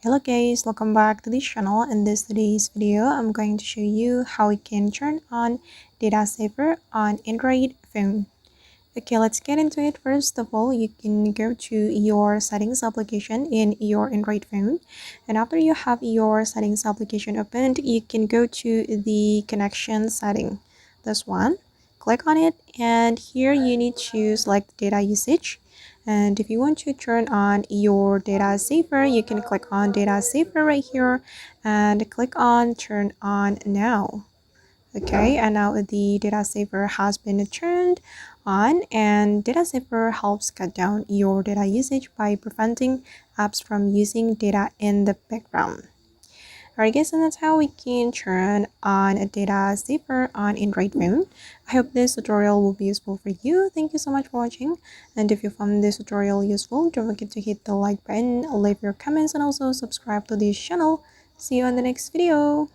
Hello guys, welcome back to this channel. In today's video, I'm going to show you how we can turn on data saver on Android phone. Okay, let's get into it. First of all, you can go to your settings application in your Android phone, and after you have your settings application opened, you can go to the connection setting, this one. Click on it, and here you need to select data usage. And if you want to turn on your data saver, you can click on data saver right here and click on turn on now. Okay, and now the data saver has been turned on, and data saver helps cut down your data usage by preventing apps from using data in the background. Alright guys, and that's how we can turn on a data saver on Android phone. I hope this tutorial will be useful for you. Thank you so much for watching, and if you found this tutorial useful, don't forget to hit the like button, leave your comments, and also subscribe to this channel. See you on the next video.